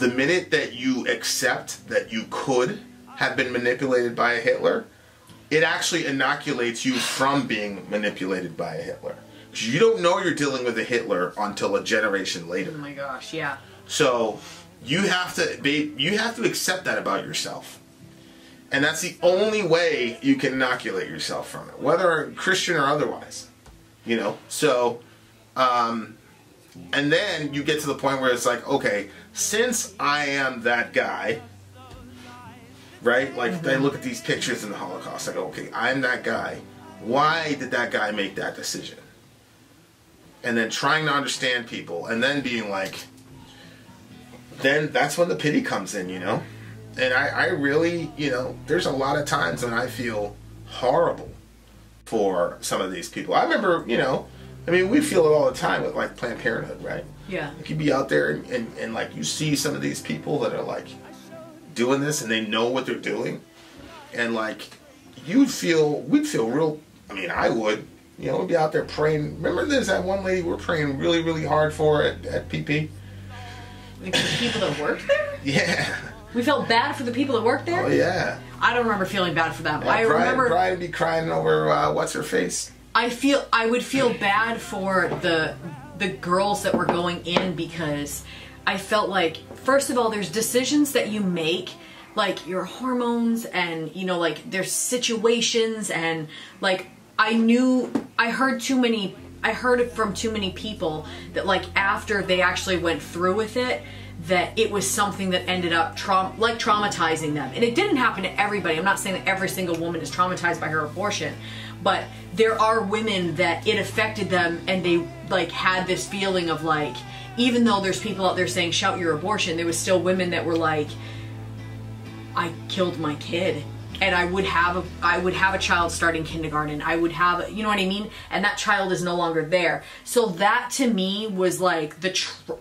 minute that you accept that you could have been manipulated by a Hitler, it actually inoculates you from being manipulated by a Hitler. Because you don't know you're dealing with a Hitler until a generation later. Oh my gosh, yeah. So you have to accept that about yourself. And that's the only way you can inoculate yourself from it, whether Christian or otherwise. You know? So, and then you get to the point where it's like, okay, since I am that guy, right? Like, I look at these pictures in the Holocaust, I go, okay, I'm that guy. Why did that guy make that decision? And then trying to understand people, and then being like, then that's when the pity comes in, you know? And I really, you know, there's a lot of times when I feel horrible for some of these people. I remember, you know, I mean, we feel it all the time with, like, Planned Parenthood, right? Yeah. Like, you'd be out there and like, you see some of these people that are, like, doing this, and they know what they're doing. And, like, we'd feel real, I mean, I would, you know, we'd be out there praying. Remember there's that one lady we're praying really, really hard for at PP? Like the people that worked there? Yeah. We felt bad for the people that worked there? Oh, yeah. I don't remember feeling bad for them. Yeah, I remember... Brian would be crying over, what's her face? I would feel bad for the girls that were going in, because I felt like, first of all, there's decisions that you make, like your hormones, and, you know, like there's situations, and like I heard it from too many people that, like, after they actually went through with it, that it was something that ended up traumatizing them. And it didn't happen to everybody. I'm not saying that every single woman is traumatized by her abortion, but there are women that it affected them, and they, like, had this feeling of, like, even though there's people out there saying shout your abortion, there was still women that were like, I killed my kid, and I would have a child starting kindergarten. I would have, you know what I mean? And that child is no longer there. So that to me was like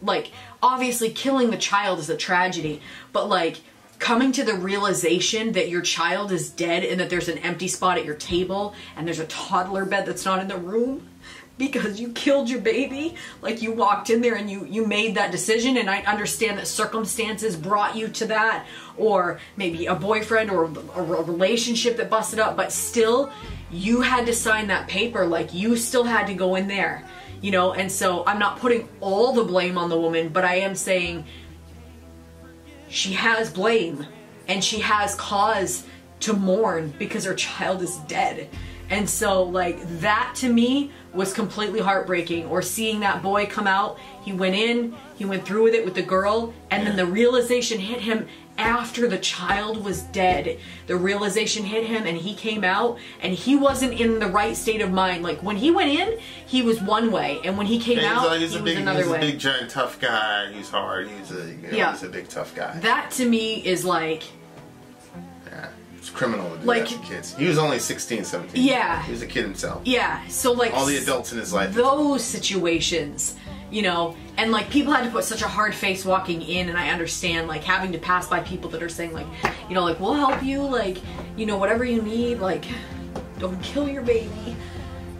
like, obviously killing the child is a tragedy, but like coming to the realization that your child is dead, and that there's an empty spot at your table, and there's a toddler bed that's not in the room because you killed your baby. Like, you walked in there and you made that decision, and I understand that circumstances brought you to that, or maybe a boyfriend or a relationship that busted up, but still you had to sign that paper. Like, you still had to go in there, you know? And so I'm not putting all the blame on the woman, but I am saying she has blame, and she has cause to mourn because her child is dead. And so, like, that to me was completely heartbreaking. Or seeing that boy come out, he went in, he went through with it with the girl, and then the realization hit him after the child was dead. The realization hit him, and he came out, and he wasn't in the right state of mind. Like, when he went in, he was one way, and when he came out, he was another way. He's a big, giant, tough guy. He's hard. He's a big, tough guy. That to me is like... Yeah. It's criminal to do like, that to kids. He was only 16, 17. Yeah. He was a kid himself. Yeah. So, like... all the adults in his life. Those situations, you know, and like people had to put such a hard face walking in, and I understand, like, having to pass by people that are saying, like, you know, like, we'll help you, like, you know, whatever you need, like, don't kill your baby,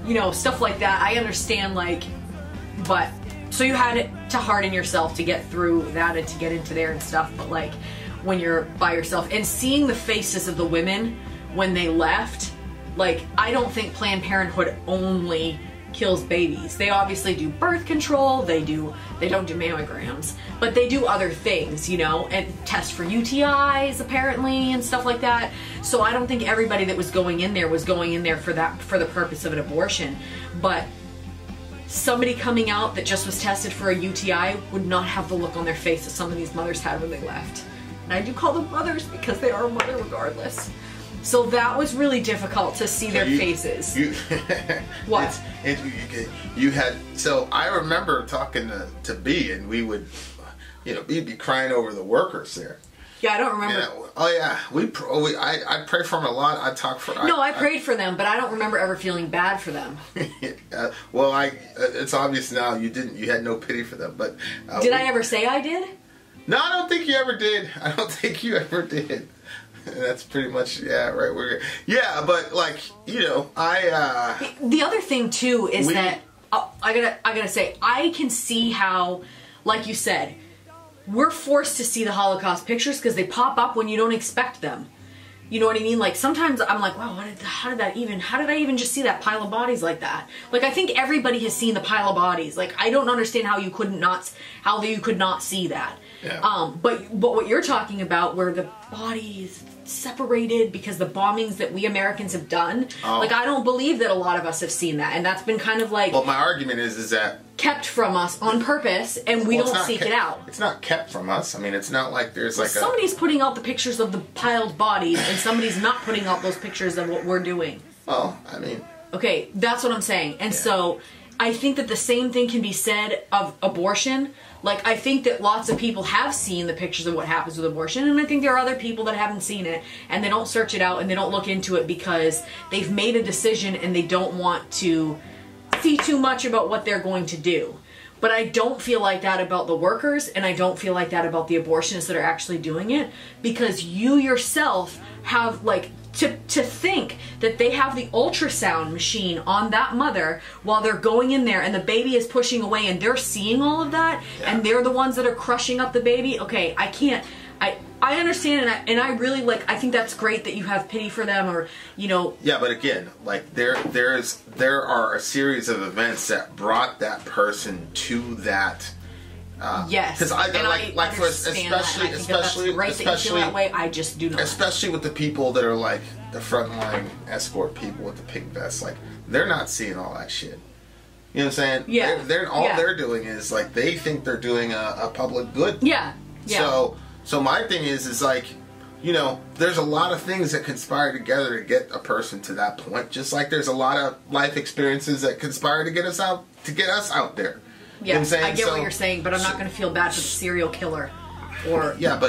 you know, stuff like that. I understand, like, but so you had to harden yourself to get through that and to get into there and stuff, but like when you're by yourself and seeing the faces of the women when they left, like, I don't think Planned Parenthood only kills babies. They obviously do birth control, they don't do mammograms, but they do other things, you know, and test for UTIs apparently and stuff like that. So I don't think everybody that was going in there for the purpose of an abortion, but somebody coming out that just was tested for a UTI would not have the look on their face that some of these mothers had when they left. And I do call them mothers because they are a mother regardless. So that was really difficult to see their faces. What? You had, so I remember talking to B, and we would, you know, we'd be crying over the workers there. Yeah, I don't remember. Yeah, oh yeah, I prayed for them a lot. I talked for. No, I prayed for them, but I don't remember ever feeling bad for them. Well, it's obvious now you didn't. You had no pity for them, but did I ever say I did? No, I don't think you ever did. I don't think you ever did. That's pretty much, right. But like, you know, The other thing too is that I gotta say, I can see how, like you said, we're forced to see the Holocaust pictures because they pop up when you don't expect them. You know what I mean? Like, sometimes I'm like, wow, how did I even just see that pile of bodies like that? Like, I think everybody has seen the pile of bodies. Like, I don't understand how you could not see that. Yeah. But what you're talking about, where the bodies separated because the bombings that we Americans have done, like, I don't believe that a lot of us have seen that, and that's been kind of like, well, my argument is that kept from us on purpose, and we don't seek it out. It's not kept from us. I mean, it's not like there's like somebody's putting out the pictures of the piled bodies, and somebody's not putting out those pictures of what we're doing. Oh, I mean, okay, that's what I'm saying. And so I think that the same thing can be said of abortion. Like, I think that lots of people have seen the pictures of what happens with abortion, and I think there are other people that haven't seen it, and they don't search it out, and they don't look into it because they've made a decision and they don't want to see too much about what they're going to do. But I don't feel like that about the workers, and I don't feel like that about the abortionists that are actually doing it, because you yourself have, like, to think that they have the ultrasound machine on that mother while they're going in there and the baby is pushing away and they're seeing all of that, and they're the ones that are crushing up the baby. Okay, I can't. I understand, and I really, like, I think that's great that you have pity for them, or, you know. Yeah, but again, like, there are a series of events that brought that person to that. Yes, because especially that way. I just do not. Especially with the people that are like the frontline escort people with the pink vests, like, they're not seeing all that shit. You know what I'm saying? Yeah. They're doing is, like, they think they're doing a public good. Yeah. Yeah. So my thing is like, you know, there's a lot of things that conspire together to get a person to that point. Just like there's a lot of life experiences that conspire to get us out there. Yeah, you know what I'm saying? I get what you're saying, but I'm not going to feel bad for the serial killer. Or no,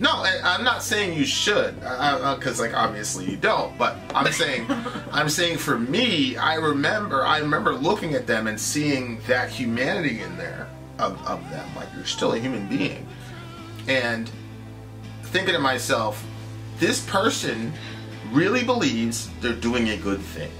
I'm not saying you should, because like obviously you don't. But I'm saying for me, I remember looking at them and seeing that humanity in there of them. Like, you're still a human being, and thinking to myself, this person really believes they're doing a good thing.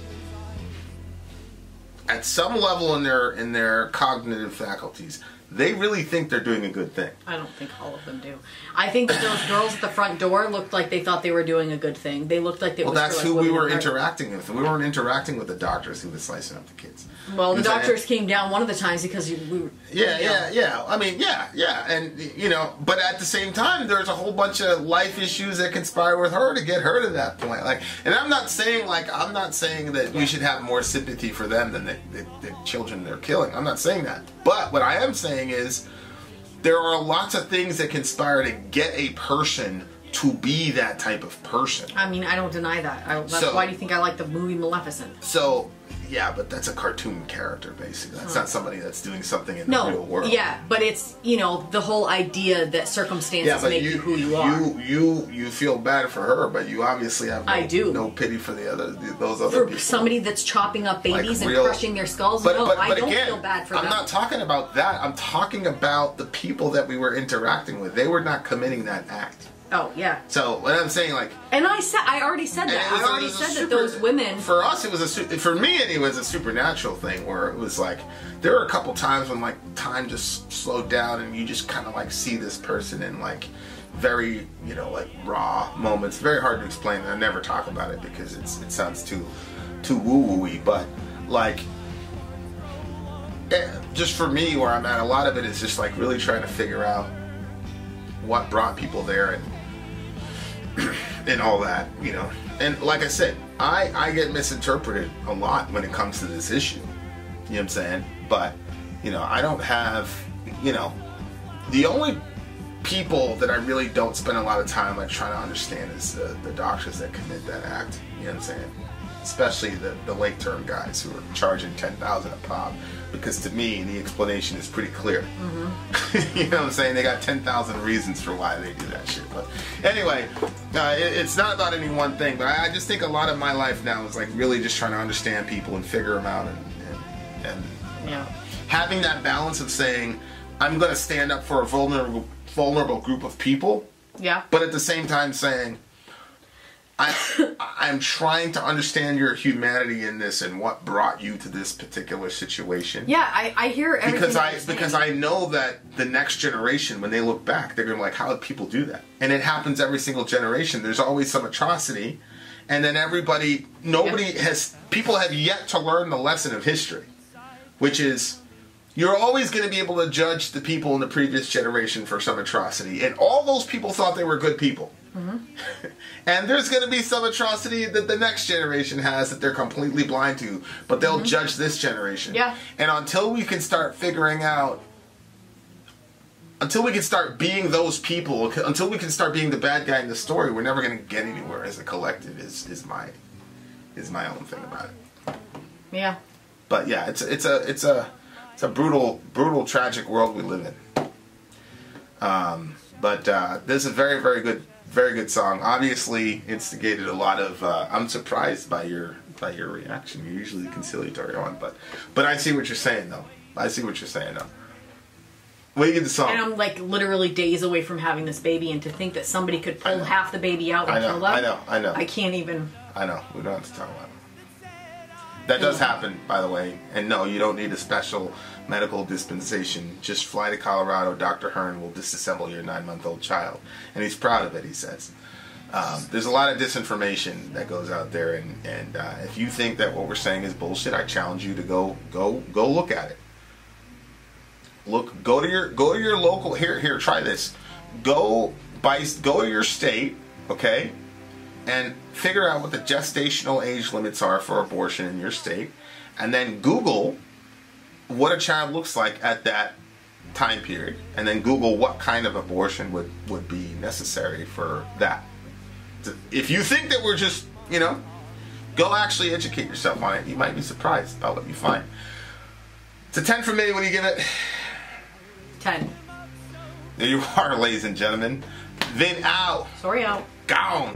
At some level in their cognitive faculties, they really think they're doing a good thing. I don't think all of them do. I think that those girls at the front door looked like they thought they were doing a good thing. They looked like they. Well, that's who we were interacting with. We weren't interacting with the doctors who were slicing up the kids. Well, the doctors came down one of the times because we were. Yeah. I mean, yeah, and you know, but at the same time, there's a whole bunch of life issues that conspire with her to get her to that point. Like, and I'm not saying that we should have more sympathy for them than the children they're killing. I'm not saying that. But what I am saying is, there are lots of things that conspire to get a person to be that type of person. I mean, I don't deny that. Why do you think I like the movie Maleficent? So, yeah, but that's a cartoon character, basically. That's not somebody that's doing something in the real world. Yeah, but it's, you know, the whole idea that circumstances make you who you are. You feel bad for her, but you obviously have no pity for those other people. Somebody that's chopping up babies and crushing their skulls. But I don't again, feel bad for them. I'm not talking about that. I'm talking about the people that we were interacting with. They were not committing that act. Oh, yeah. So, what I'm saying, like... And I already said that. I already said that those women... For us, for me, it was a supernatural thing, where it was like, there were a couple times when, like, time just slowed down, and you just kind of, like, see this person in, like, very, you know, like, raw moments. Very hard to explain, and I never talk about it because it sounds too woo-woo-y, but, like... just for me, where I'm at, a lot of it is just, like, really trying to figure out what brought people there and all that, you know. And like I said, I get misinterpreted a lot when it comes to this issue. You know what I'm saying? But, you know, I don't have, you know, the only people that I really don't spend a lot of time, like, trying to understand is the doctors that commit that act. You know what I'm saying? Especially the late term guys who are charging $10,000 a pop, because to me the explanation is pretty clear. Mm-hmm. You know what I'm saying? They got 10,000 reasons for why they do that shit. But anyway, it's not about any one thing, but I just think a lot of my life now is like really just trying to understand people and figure them out, and having that balance of saying I'm going to stand up for a vulnerable group of people, Yeah. But at the same time saying, I'm trying to understand your humanity in this and what brought you to this particular situation. Yeah, I hear everything because I know that the next generation, when they look back, they're going to be like, how did people do that? And it happens every single generation. There's always some atrocity, and then people have yet to learn the lesson of history, which is you're always going to be able to judge the people in the previous generation for some atrocity, and all those people thought they were good people. Mm-hmm. And there's going to be some atrocity that the next generation has that they're completely blind to, but they'll judge this generation. Yeah. And until we can start figuring out, until we can start being those people, until we can start being the bad guy in the story, we're never going to get anywhere as a collective. Is my own thing about it. Yeah. But yeah, it's a brutal, tragic world we live in. But this is a very, very good song. Obviously, instigated a lot of. I'm surprised by your reaction. You're usually the conciliatory one, but I see what you're saying though. What do you give the song? And I'm like literally days away from having this baby, and to think that somebody could pull half the baby out and kill them. I know. I can't even. I know. We don't have to talk about it. That does happen, by the way. And no, you don't need a special medical dispensation. Just fly to Colorado. Dr. Hearn will disassemble your 9-month-old child. And he's proud of it, he says. There's a lot of disinformation that goes out there. And if you think that what we're saying is bullshit, I challenge you to go look at it. Go to your local. Here, try this. Go to your state, okay? And figure out what the gestational age limits are for abortion in your state, and then Google what a child looks like at that time period, and then Google what kind of abortion would be necessary for that. If you think that we're just, go actually educate yourself on it. You might be surprised about what you find. It's a 10 for me. What do you give it? 10. There you are, ladies and gentlemen. Vin out. Sori out. Gone.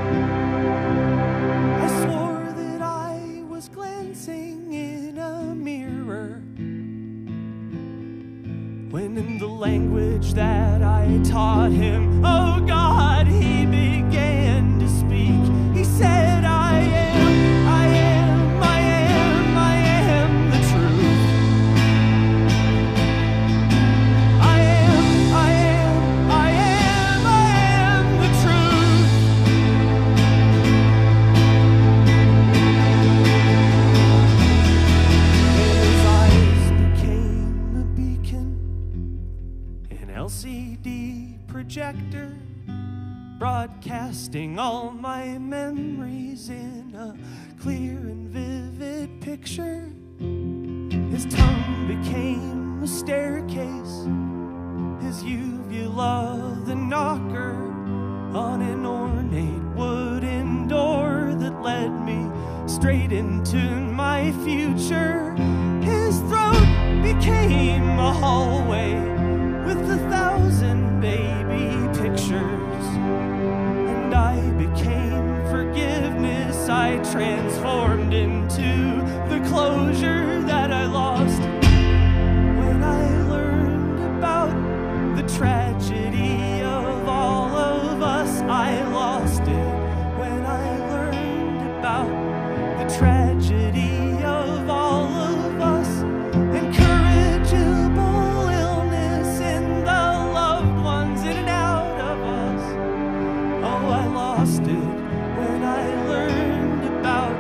When in the language that I taught him, oh God, he began to speak. He said, I am the truth. I am the truth. His eyes became a beacon, an LCD projector, broadcasting all my memories in a clear and vivid picture. His tongue became a staircase, his uvula the knocker on an ornate wooden door that led me straight into my future. His throat became a hallway with 1,000 baby pictures, and I became forgiveness. I transformed into the closure that I lost when I learned about the tragedy of all of us. I lost it when I learned about the tragedy of all of us. Incorrigible illness in the loved ones in and out of us. Oh, I lost it when I learned about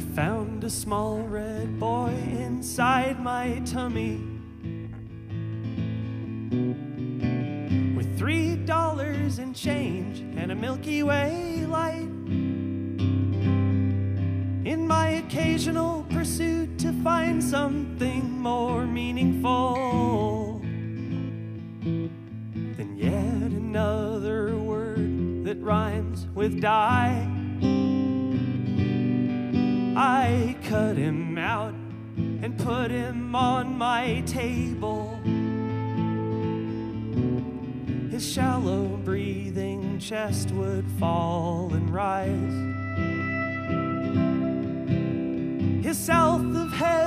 I found a small red boy inside my tummy with $3 in change and a Milky Way light. In my occasional pursuit to find something more meaningful than yet another word that rhymes with die, I cut him out and put him on my table. His shallow breathing chest would fall and rise. His south of head